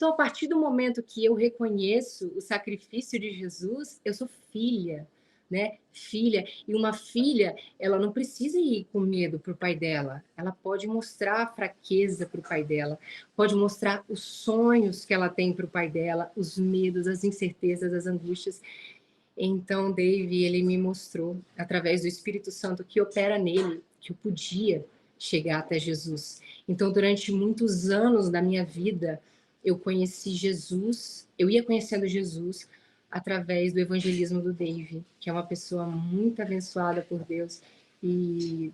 Então, a partir do momento que eu reconheço o sacrifício de Jesus, eu sou filha, né? Filha. E uma filha, ela não precisa ir com medo para o pai dela. Ela pode mostrar a fraqueza para o pai dela, pode mostrar os sonhos que ela tem para o pai dela, os medos, as incertezas, as angústias. Então, Dave, ele me mostrou, através do Espírito Santo que opera nele, que eu podia chegar até Jesus. Então, durante muitos anos da minha vida, eu conheci Jesus, eu ia conhecendo Jesus através do evangelismo do Dave, que é uma pessoa muito abençoada por Deus. E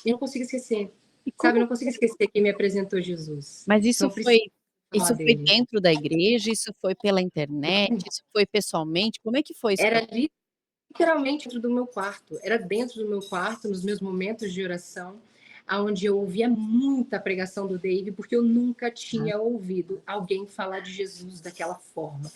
eu não consigo esquecer, E sabe? Eu como não consigo esquecer quem me apresentou Jesus. Mas Então, eu preciso falar isso foi dele. dentro da igreja, isso foi pela internet, isso foi pessoalmente, como é que foi isso pra Era literalmente dentro do meu quarto. Era dentro do meu quarto, nos meus momentos de oração, aonde eu ouvia muita pregação do Dave, porque eu nunca tinha ouvido alguém falar de Jesus daquela forma,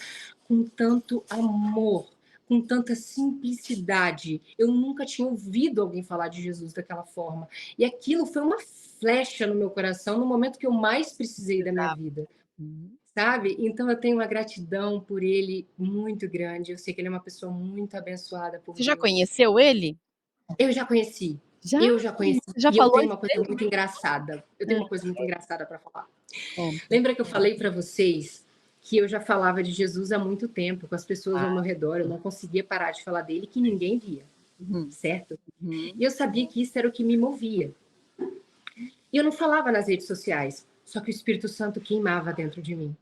com tanto amor, com tanta simplicidade. Eu nunca tinha ouvido alguém falar de Jesus daquela forma. E aquilo foi uma flecha no meu coração no momento que eu mais precisei da minha precisava? vida. Uhum. Sabe? Então eu tenho uma gratidão por ele muito grande. Eu sei que ele é uma pessoa muito abençoada por Você já Deus. conheceu ele? Eu já conheci. Já? Eu já conheci. Você já E eu falou tenho isso uma coisa pra ele? muito engraçada. Eu tenho Hã. uma coisa muito engraçada para falar. Conta. Lembra que eu falei para vocês que eu já falava de Jesus há muito tempo com as pessoas ao Ah. meu redor, eu não conseguia parar de falar dele, que ninguém via, Uhum. certo? Uhum. E eu sabia que isso era o que me movia. E eu não falava nas redes sociais, só que o Espírito Santo queimava dentro de mim.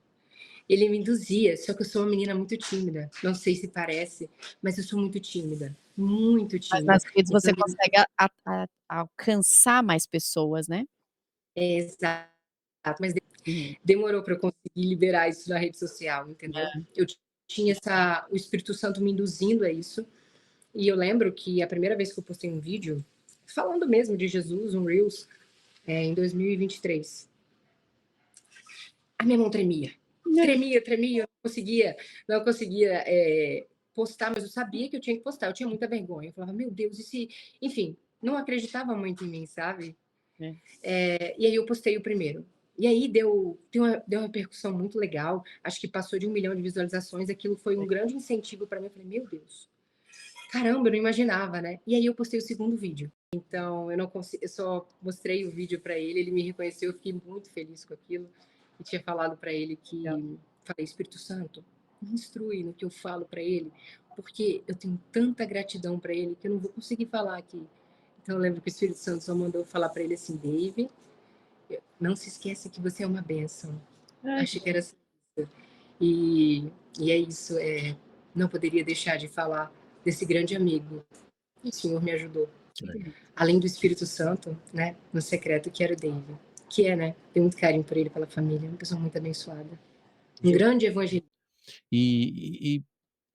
Ele me induzia, só que eu sou uma menina muito tímida. Não sei se parece, mas eu sou muito tímida, muito Mas tímida. nas redes Então, você consegue a alcançar mais pessoas, né? exato, mas Uhum. demorou para eu conseguir liberar isso na rede social, entendeu? É. Eu tinha o Espírito Santo me induzindo a isso. E eu lembro que a primeira vez que eu postei um vídeo, falando mesmo de Jesus, um Reels, em 2023, a minha mão tremia. Tremia, tremia, não conseguia postar, mas eu sabia que eu tinha que postar, eu tinha muita vergonha. Eu falava, meu Deus, e se. Enfim, não acreditava muito em mim, sabe? É. E aí eu postei o primeiro. E aí deu uma repercussão muito legal, acho que passou de 1 milhão de visualizações, aquilo foi um grande incentivo para mim. Eu falei, meu Deus, caramba, eu não imaginava, né? E aí eu postei o segundo vídeo. Então eu não consegui, eu só mostrei o vídeo para ele, ele me reconheceu, eu fiquei muito feliz com aquilo. E tinha falado para ele Legal. falei, Espírito Santo, me instrui no que eu falo para ele, porque eu tenho tanta gratidão para ele que eu não vou conseguir falar aqui. Então eu lembro que o Espírito Santo só mandou falar para ele assim, Dave, não se esqueça que você é uma bênção. Ai, que Achei que era assim. E, e é isso, não poderia deixar de falar desse grande amigo. O Senhor me ajudou. que legal. Além do Espírito Santo, né, no secreto, que era o David. Que é, né? Tenho muito carinho por ele, pela família. Uma pessoa muito abençoada. Um grande evangelista. E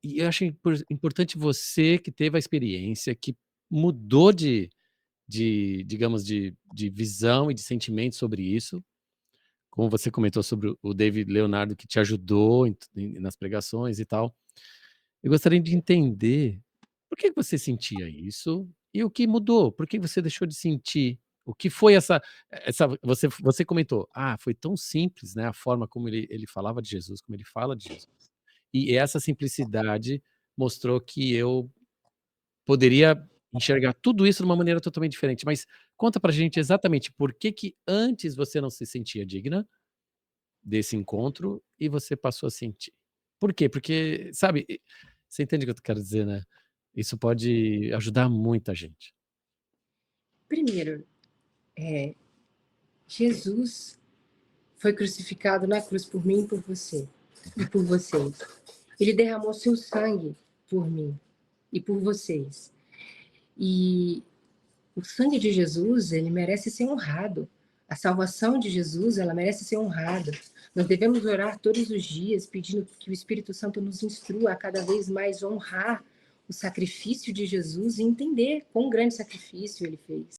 eu acho importante você que teve a experiência, que mudou digamos, de visão e de sentimento sobre isso, como você comentou sobre o David Leonardo, que te ajudou nas pregações e tal. Eu gostaria de entender por que você sentia isso e o que mudou, por que você deixou de sentir, o que foi você comentou, foi tão simples, né, a forma como ele falava de Jesus, como ele fala de Jesus. E essa simplicidade mostrou que eu poderia enxergar tudo isso de uma maneira totalmente diferente. Mas conta pra gente exatamente por que antes você não se sentia digna desse encontro e você passou a sentir. Por quê? Porque, sabe, você entende o que eu quero dizer, né? Isso pode ajudar muita gente. Primeiro, Jesus foi crucificado na cruz por mim e por você. E por vocês. Ele derramou seu sangue por mim e por vocês. E o sangue de Jesus, ele merece ser honrado. A salvação de Jesus, ela merece ser honrada. Nós devemos orar todos os dias, pedindo que o Espírito Santo nos instrua a cada vez mais honrar o sacrifício de Jesus e entender quão grande sacrifício ele fez.